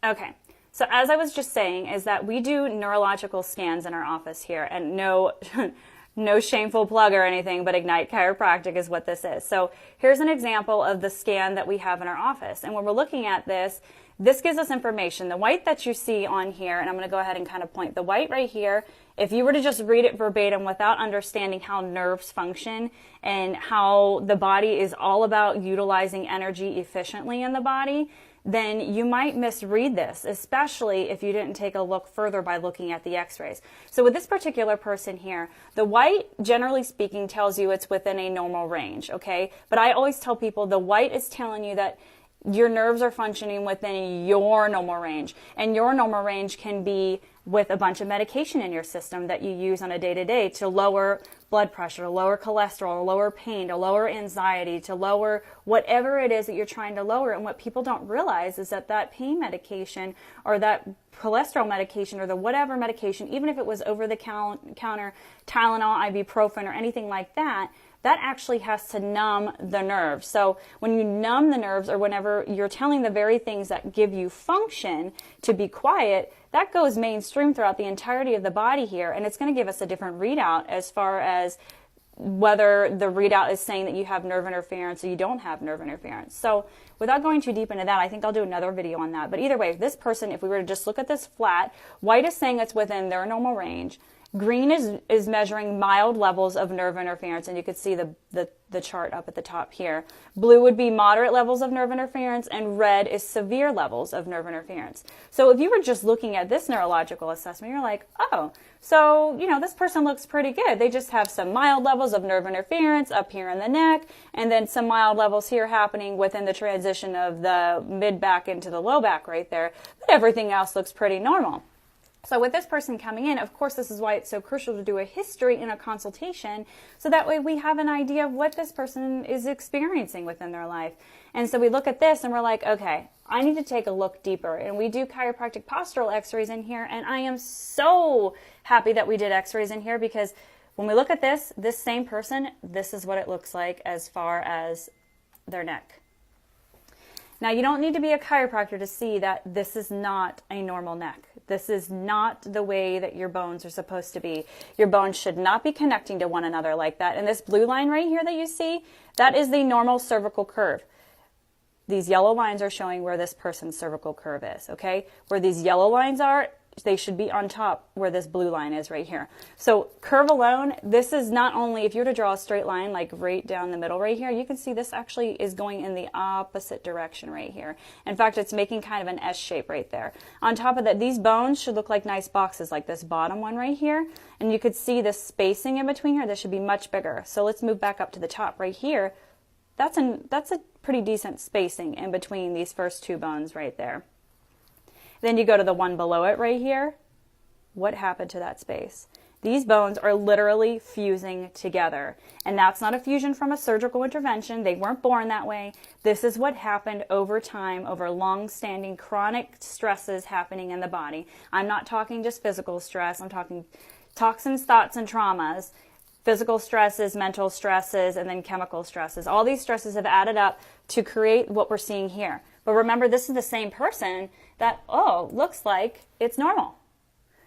Okay. So as I was just saying, is that we do neurological scans in our office here, and no, no shameful plug or anything, but Ignite Chiropractic is what this is. So here's an example of the scan that we have in our office. And when we're looking at this, this gives us information. The white that you see on here, and I'm going to go ahead and kind of point the white right here, if you were to just read it verbatim without understanding how nerves function and how the body is all about utilizing energy efficiently in the body, then you might misread this, especially if you didn't take a look further by looking at the x-rays. So with this particular person here, the white, generally speaking, tells you it's within a normal range, okay? But I always tell people the white is telling you that your nerves are functioning within your normal range. And your normal range can be with a bunch of medication in your system that you use on a day-to-day to lower blood pressure, to lower cholesterol, to lower pain, to lower anxiety, to lower whatever it is that you're trying to lower. And what people don't realize is that that pain medication or that cholesterol medication or the whatever medication, even if it was over-the-counter Tylenol, ibuprofen, or anything like that, that actually has to numb the nerves. So when you numb the nerves, or whenever you're telling the very things that give you function to be quiet, that goes mainstream throughout the entirety of the body here, and it's going to give us a different readout as far as whether the readout is saying that you have nerve interference or you don't have nerve interference. So without going too deep into that, I think I'll do another video on that. But either way, this person, if we were to just look at this flat, white is saying it's within their normal range. Green is measuring mild levels of nerve interference, and you could see the chart up at the top here. Blue would be moderate levels of nerve interference, and red is severe levels of nerve interference. So if you were just looking at this neurological assessment, you're like, oh, so, you know, this person looks pretty good. They just have some mild levels of nerve interference up here in the neck, and then some mild levels here happening within the transition of the mid-back into the low back right there. But everything else looks pretty normal. So with this person coming in, of course, this is why it's so crucial to do a history in a consultation, so that way we have an idea of what this person is experiencing within their life. And so we look at this and we're like, okay, I need to take a look deeper. And we do chiropractic postural x-rays in here, and I am so happy that we did x-rays in here, because when we look at this same person, this is what it looks like as far as their neck. Now, you don't need to be a chiropractor to see that this is not a normal neck. This is not the way that your bones are supposed to be. Your bones should not be connecting to one another like that. And this blue line right here that you see, that is the normal cervical curve. These yellow lines are showing where this person's cervical curve is, okay? Where these yellow lines are, they should be on top where this blue line is right here. So curve alone, this is not only, if you were to draw a straight line like right down the middle right here, you can see this actually is going in the opposite direction right here. In fact, it's making kind of an S shape right there. On top of that, these bones should look like nice boxes, like this bottom one right here. And you could see the spacing in between here. This should be much bigger. So let's move back up to the top right here. That's a pretty decent spacing in between these first two bones right there. Then you go to the one below it right here. What happened to that space? These bones are literally fusing together. And that's not a fusion from a surgical intervention. They weren't born that way. This is what happened over time, over long-standing chronic stresses happening in the body. I'm not talking just physical stress. I'm talking toxins, thoughts, and traumas. Physical stresses, mental stresses, and then chemical stresses. All these stresses have added up to create what we're seeing here. But remember, this is the same person that, oh, looks like it's normal.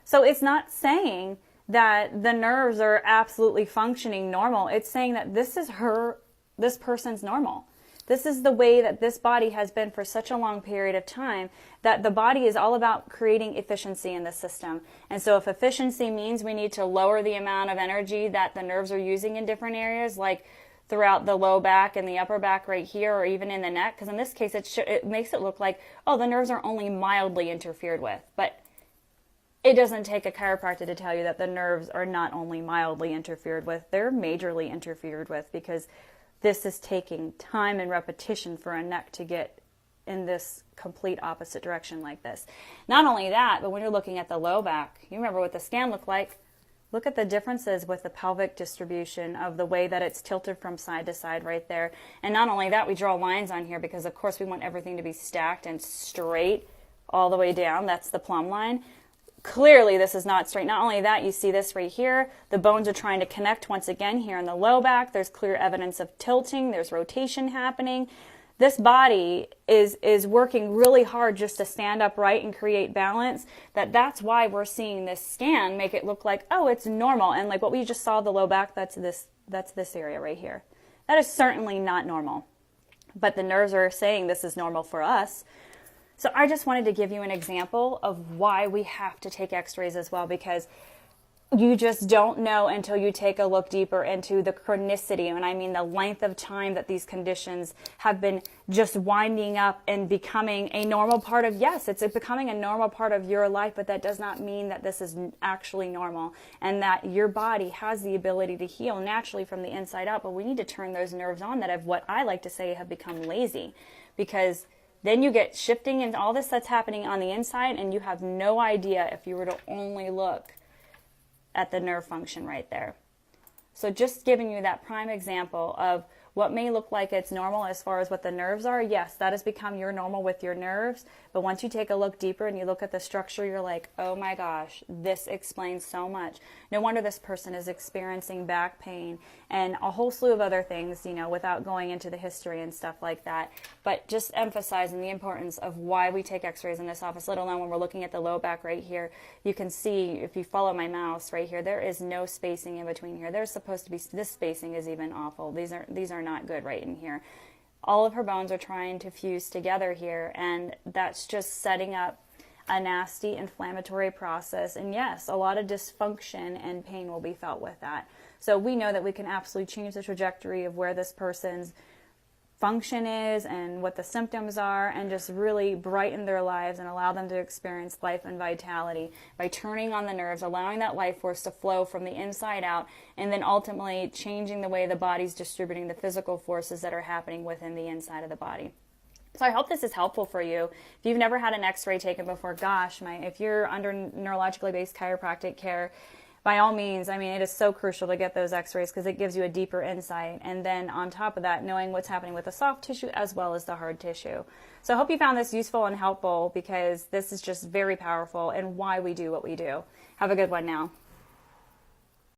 So it's not saying that the nerves are absolutely functioning normal. It's saying that this person's normal. This is the way that this body has been for such a long period of time, that the body is all about creating efficiency in the system. And so if efficiency means we need to lower the amount of energy that the nerves are using in different areas, like throughout the low back and the upper back right here, or even in the neck, because in this case it makes it look like, oh, the nerves are only mildly interfered with. But it doesn't take a chiropractor to tell you that the nerves are not only mildly interfered with, they're majorly interfered with, because this is taking time and repetition for a neck to get in this complete opposite direction like this. Not only that, but when you're looking at the low back, you remember what the scan looked like. Look at the differences with the pelvic distribution of the way that it's tilted from side to side right there. And not only that, we draw lines on here because, of course, we want everything to be stacked and straight all the way down. That's the plumb line. Clearly, this is not straight. Not only that, you see this right here. The bones are trying to connect once again here in the low back. There's clear evidence of tilting. There's rotation happening. this body is working really hard just to stand upright and create balance, that's why we're seeing this scan make it look like, oh, it's normal. And like what we just saw, the low back, that's this area right here. That is certainly not normal. But the nerves are saying this is normal for us. So I just wanted to give you an example of why we have to take x-rays as well, because you just don't know until you take a look deeper into the chronicity, and I mean the length of time that these conditions have been just winding up and becoming a normal part of, yes, it's becoming a normal part of your life, but that does not mean that this is actually normal and that your body has the ability to heal naturally from the inside out. But we need to turn those nerves on that have, what I like to say, have become lazy, because then you get shifting and all this that's happening on the inside, and you have no idea if you were to only look at the nerve function right there. So just giving you that prime example of what may look like it's normal as far as what the nerves are. Yes, that has become your normal with your nerves. But once you take a look deeper and you look at the structure, you're like, oh my gosh, this explains so much. No wonder this person is experiencing back pain and a whole slew of other things, you know, without going into the history and stuff like that. But just emphasizing the importance of why we take x-rays in this office, let alone when we're looking at the low back right here. You can see, if you follow my mouse right here, there is no spacing in between here. There's supposed to be, this spacing is even awful. These are not good right in here. All of her bones are trying to fuse together here, and that's just setting up a nasty inflammatory process. And yes, a lot of dysfunction and pain will be felt with that. So we know that we can absolutely change the trajectory of where this person's function is and what the symptoms are, and just really brighten their lives and allow them to experience life and vitality by turning on the nerves, allowing that life force to flow from the inside out, and then ultimately changing the way the body's distributing the physical forces that are happening within the inside of the body. So I hope this is helpful for you. If you've never had an x-ray taken before, gosh, if you're under neurologically based chiropractic care, by all means, I mean, it is so crucial to get those x-rays because it gives you a deeper insight. And then on top of that, knowing what's happening with the soft tissue as well as the hard tissue. So I hope you found this useful and helpful, because this is just very powerful and why we do what we do. Have a good one now.